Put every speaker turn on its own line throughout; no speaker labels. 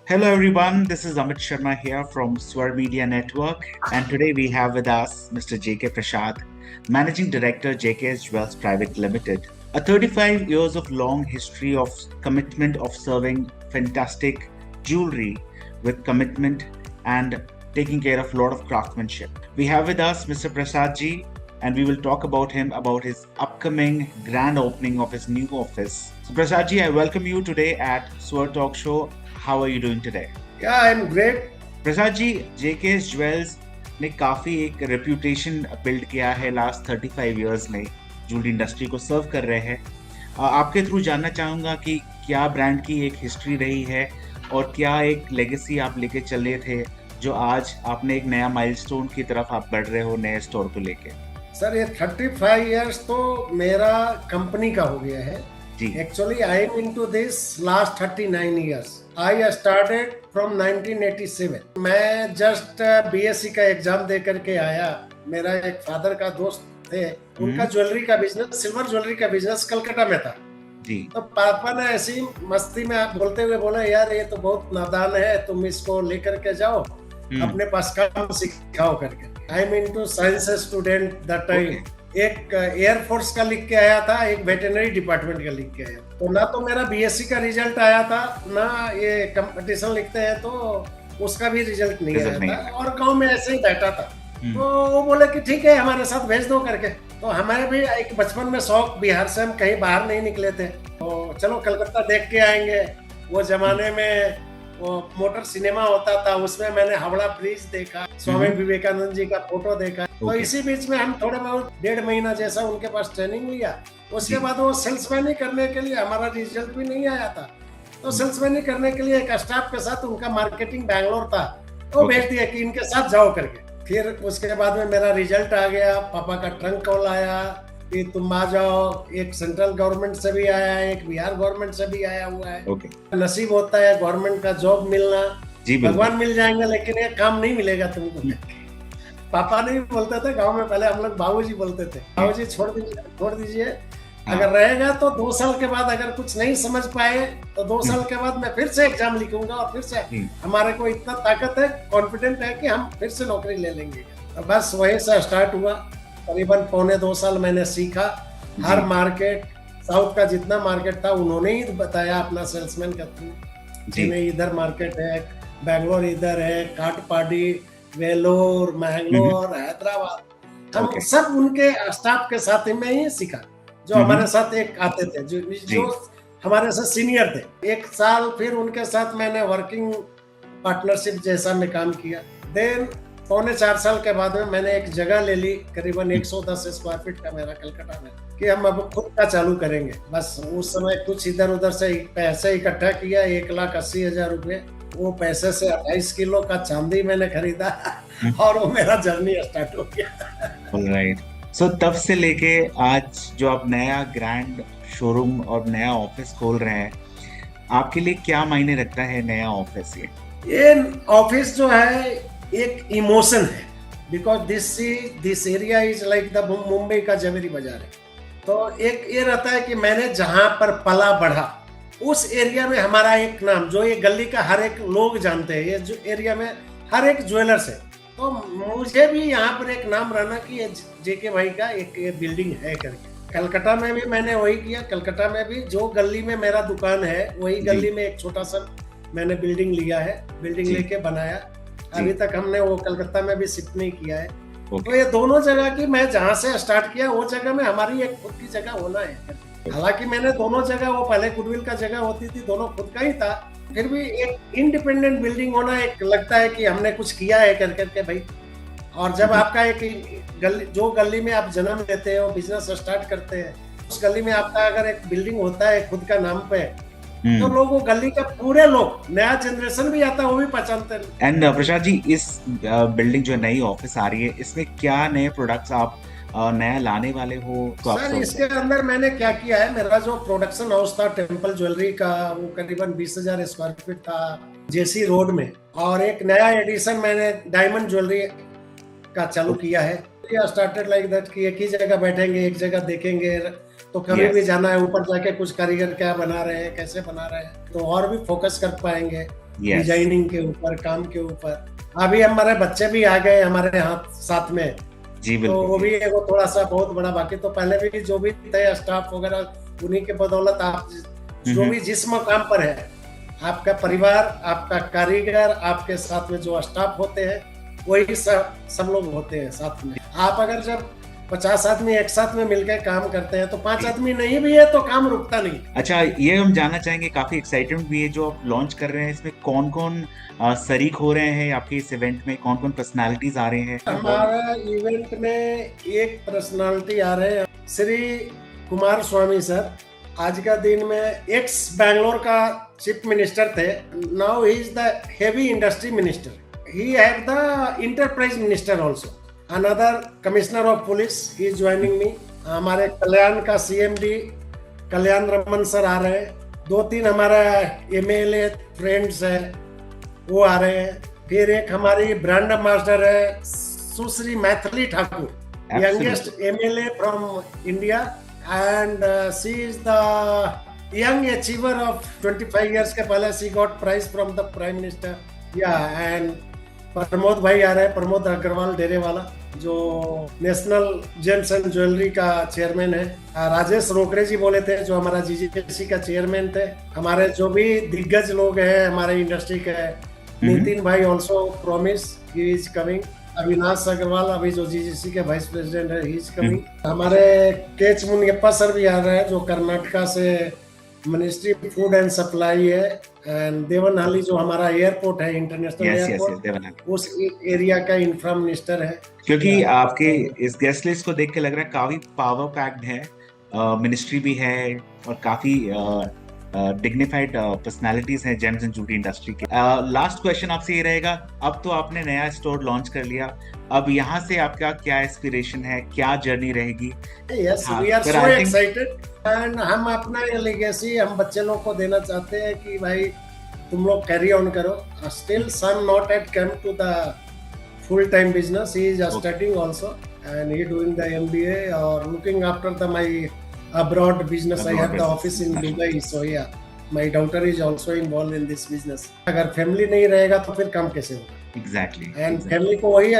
Hello everyone, this is Amit Sharma here from Swar Media Network, and today we have with us Mr. JK Prasad, Managing Director JK's Jewels Private Limited. A 35 years of long history of commitment of serving fantastic jewelry with commitment and taking care of a lot of craftsmanship. We have with us Mr. Prasad ji, and we will talk about him about his upcoming grand opening of his new office. So Prasad ji, I welcome you today at Swar Talk Show. How are you doing today?
Yeah, I'm great.
Prasad ji, JK Jewels ने काफी एक reputation build किया है last 35 years में, jewellery industry को serve कर रहे हैं। आपके थ्रू जानना चाहूंगा कि क्या ब्रांड की एक हिस्ट्री रही है और क्या एक लेगेसी आप लेके चले थे जो आज आपने एक नया माइलस्टोन की तरफ आप बढ़ रहे हो नए स्टोर को लेके।
सर ये 35 इयर्स तो मेरा कंपनी का हो गया है
जी।
Actually I am into this last 39 years. I started from 1987। मैं जस्ट बीएससी का एग्जाम दे करके आया। मेरा एक फादर का दोस्त थे, उनका ज्वेलरी का बिजनेस, सिल्वर ज्वेलरी का बिजनेस कलकत्ता में था
जी।
तो पापा ने ऐसी मस्ती में आप बोलते हुए बोला, यार ये तो बहुत नादान है, तुम इसको लेकर के जाओ, अपने पास काम सिखाओ करके। आई am into science student that time. एक एयरफोर्स का लिख के आया था, एक वेटरनरी डिपार्टमेंट का लिख के आया। तो ना तो मेरा बीएससी का रिजल्ट आया था, ना ये कंपटीशन लिखते हैं तो उसका भी रिजल्ट नहीं आया था, और गांव में ऐसे ही बैठा था। तो वो बोले कि ठीक है हमारे साथ भेज दो करके। तो हमारे भी एक बचपन में शौक, बिहार से हम कहीं बाहर नहीं निकले थे, तो चलो कलकत्ता देख के आएंगे। वो जमाने में वो मोटर सिनेमा होता था, उसमें मैंने हावड़ा ब्रिज देखा, स्वामी विवेकानंद जी का फोटो देखा। तो इसी बीच में हम थोड़े बहुत 1.5 महीना जैसा उनके पास ट्रेनिंग लिया। उसके बाद वो सेल्समैनी करने के लिए, हमारा रिजल्ट भी नहीं आया था, तो सेल्समैनी करने के लिए एक स्टाफ के साथ, उनका मार्केटिंग बैंगलोर था, तो भेज दिया कि इनके साथ जाओ करके। फिर उसके बाद में मेरा रिजल्ट आ गया, पापा का ट्रंक कॉल आया कि तुम आ जाओ। एक सेंट्रल गवर्नमेंट से भी आया है, एक बिहार गवर्नमेंट से भी आया हुआ है। नसीब होता है गवर्नमेंट का जॉब मिलना, भगवान मिल जाएंगे, लेकिन ये काम नहीं मिलेगा तुमको। पापा नहीं बोलते थे गांव में, पहले हम लोग बाबूजी बोलते थे, बाबूजी छोड़ दीजिए। अगर रहेगा तो 2 साल के बाद अगर कुछ नहीं समझ पाए तो 2 साल के बाद मैं फिर से एग्जाम लिखूंगा, और फिर से हमारे को इतना ताकत है, कॉन्फिडेंट है कि हम फिर से नौकरी ले लेंगे। तो बस वहीं से स्टार्ट हुआ। करीबन 1.25 साल मैंने सीखा। हर मार्केट, साउथ का जितना मार्केट था उन्होंने ही बताया अपना सेल्समैन का थ्रू। चेन्नई इधर मार्केट है, बैंगलोर इधर है, काटपाडी, वेलोर, मैंगलोर, हैदराबाद, हम सब उनके स्टाफ के साथ में ही सीखा, जो हमारे साथ एक आते थे, जो हमारे साथ सीनियर थे। 1 साल फिर उनके साथ मैंने वर्किंग पार्टनरशिप जैसा में काम किया। देन 3.25 साल के बाद में मैंने एक जगह ले ली, करीबन 110 स्क्वायर फीट का मेरा कलकत्ता में, कि हम अब खुद का चालू करेंगे। बस उस समय कुछ इधर उधर से पैसे इकट्ठा किया, 1,80,000 रुपए। वो पैसे से 28 किलो का चांदी मैंने खरीदा और वो मेरा जर्नी स्टार्ट हो गया।
ऑलराइट। सो तब से लेके आज जो आप नया ग्रैंड शोरूम और नया ऑफिस खोल रहे हैं, आपके लिए क्या मायने रखता है नया ऑफिस?
ये ऑफिस जो है एक इमोशन है, because this area is like the Mumbai का जवेरी बाजार है। तो एक ये रहता है कि मैंने जहां पर पला बढ़ा, उस एरिया में हमारा एक नाम, जो ये गली का हर एक लोग जानते हैं, ये जो एरिया में हर एक ज्वेलर्स है, तो मुझे भी यहाँ पर एक नाम रहना कि ये जेके भाई का एक ये बिल्डिंग है करके। कलकत्ता में भी मैंने वही किया। कलकत्ता में भी जो गली में मेरा दुकान है, वही गली में एक छोटा सा मैंने बिल्डिंग लिया है, बिल्डिंग लेके बनाया। अभी तक हमने वो कलकत्ता में भी शिफ्ट नहीं किया है। तो ये दोनों जगह की, मैं जहाँ से स्टार्ट किया वो जगह में हमारी एक खुद की जगह होना है। हालांकि मैंने दोनों जगह, वो पहले गुडविल का जगह होती थी, दोनों खुद का ही था, फिर भी एक इंडिपेंडेंट बिल्डिंग होना एक लगता है कि हमने कुछ किया है कर करके भाई। और जब आपका एक गली, जो गली में आप जन्म लेते हो, बिजनेस स्टार्ट करते हैं, उस गली में आपका अगर एक बिल्डिंग होता है खुद का नाम पे, तो लोग, वो गली का पूरे लोग, नया जनरेशन भी आता है, वो भी पहचानते हैं।
एंड प्रसाद जी, इस बिल्डिंग जो नई ऑफिस आ रही है, इसमें क्या नए प्रोडक्ट्स आप नया लाने वाले हो? तो
सर इसके अंदर मैंने क्या किया है, मेरा जो प्रोडक्शन हाउस था टेम्पल ज्वेलरी का, वो करीबन 20,000 स्क्वायर फीट था जेसी रोड में, और एक नया एडिशन मैंने डायमंड ज्वेलरी का चालू किया है। स्टार्टेड लाइक दैट कि एक ही जगह बैठेंगे, एक जगह देखेंगे, तो कभी भी जाना है ऊपर जाके कुछ कारीगर क्या बना रहे हैं, कैसे बना रहे हैं, तो और भी फोकस कर पाएंगे।
Yes.
डिजाइनिंग के ऊपर, काम के ऊपर। अभी हमारे बच्चे भी आ गए हमारे हाथ साथ में,
जी
तो
बिल्कुल।
वो भी एगो थोड़ा सा बहुत बड़ा, बाकी तो पहले भी जो भी थे स्टाफ वगैरह उन्हीं के बदौलत आप जो भी जिस मकाम पर है, आपका परिवार, आपका कारीगर, आपके साथ में जो स्टाफ होते हैं वही सब लोग होते हैं साथ में। आप अगर जब 50 आदमी एक साथ में मिलकर काम करते हैं तो 5 आदमी नहीं भी है तो काम रुकता नहीं।
अच्छा, ये हम जानना चाहेंगे, काफी एक्साइटेड भी है जो आप लॉन्च कर रहे हैं, इसमें कौन कौन शरीक हो रहे हैं आपके इस इवेंट में, कौन कौन पर्सनालिटीज आ रहे हैं?
हमारा इवेंट में एक पर्सनालिटी आ रहे हैं, श्री कुमार स्वामी सर। आज का दिन में एक्स बैंगलोर का चीफ मिनिस्टर थे, now he is the heavy industry minister, he have the enterprise minister also. Another commissioner of police he is joining me. हमारे कल्याण का सीएमडी कल्याण रमन सर आ रहे हैं। 2-3 हमारा एमएलए फ्रेंड्स है वो आ रहे हैं। फिर एक हमारी ब्रांड एम्बेसडर है Sushri Maithili Thakur, youngest MLA from India, and she is the young achiever of 25 years के पहले she got prize from the prime minister. या एंड प्रमोद भाई आ रहे हैं, प्रमोद अग्रवाल डेरे वाला, जो नेशनल जेम्स एंड ज्वेलरी का चेयरमैन है। राजेश रोकड़े जी बोले थे, जो हमारा जीजीसी का चेयरमैन थे। हमारे जो भी दिग्गज लोग हैं हमारे इंडस्ट्री के, नितिन भाई also promise he is coming. Avinash Agarwal अभी जो जीजीसी के वाइस प्रेसिडेंट है, ही इज कमिंग। हमारे केच मुनियप्पा सर भी आ रहे हैं, जो कर्नाटका से मिनिस्ट्री फूड एंड सप्लाई है, एंड देवनहल्ली जो हमारा एयरपोर्ट है, इंटरनेशनल एयरपोर्ट, उस एरिया का इंफ्रा मिनिस्टर है।
क्योंकि आपके इस गेस्ट लिस्ट को देख के लग रहा है काफी पावर पैक्ड है, मिनिस्ट्री भी है और काफी डिग्निफाइड पर्सनालिटीज हैं जेम्स एंड ज्वेलरी इंडस्ट्री के। लास्ट क्वेश्चन आपसे ये रहेगा, अब तो आपने नया स्टोर लॉन्च कर लिया, अब यहाँ से आपका क्या एस्पिरेशन है, क्या जर्नी रहेगी?
Yes, we are so excited, and हम अपना ये लेगेसी हम बच्चे लोग को देना चाहते हैं कि भाई तुम लोग कैरी ऑन करो। Still son not at come to the full time business, he is studying also and he doing the MBA और looking after the my abroad business. I have the office in Dubai, so yeah, my daughter is also involved in this business. अगर family नहीं रहेगा तो फिर काम कैसे होगा?
Exactly.
And family को वही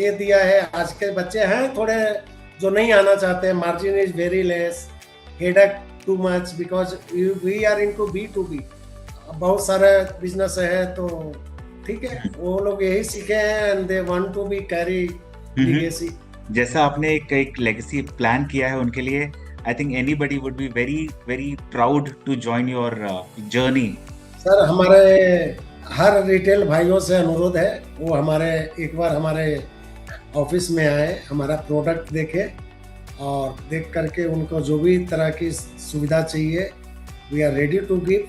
ये दिया है। आज के बच्चे हैं थोड़े जो नहीं आना चाहते, margin is very less, headache too much, because we are into B2B, बहुत सारे बिजनेस है, तो ठीक है, वो लोग यही सीखे हैं and they want to be carry legacy.
जैसा आपने एक लेगेसी प्लान किया है उनके लिए, I think anybody would be very very proud to join your journey.
Sir, हमारे हर रिटेल भाइयों से अनुरोध है, वो हमारे एक बार हमारे ऑफिस में आए, हमारा प्रोडक्ट देखे और देख करके उनको जो भी तरह की सुविधा चाहिए, we are ready to give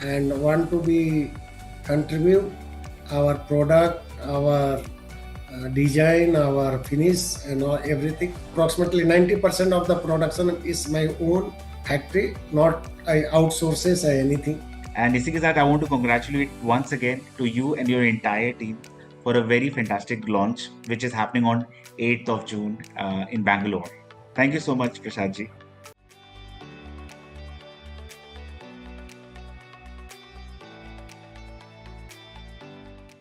and want to be contribute our product, our design, our finish and everything. Approximately 90% of the production is my own factory, not I outsources or anything.
And इसी के साथ I want to congratulate once again to you and your entire team for a very fantastic launch which is happening on 8th of June in Bangalore. Thank you so much, Prashad ji.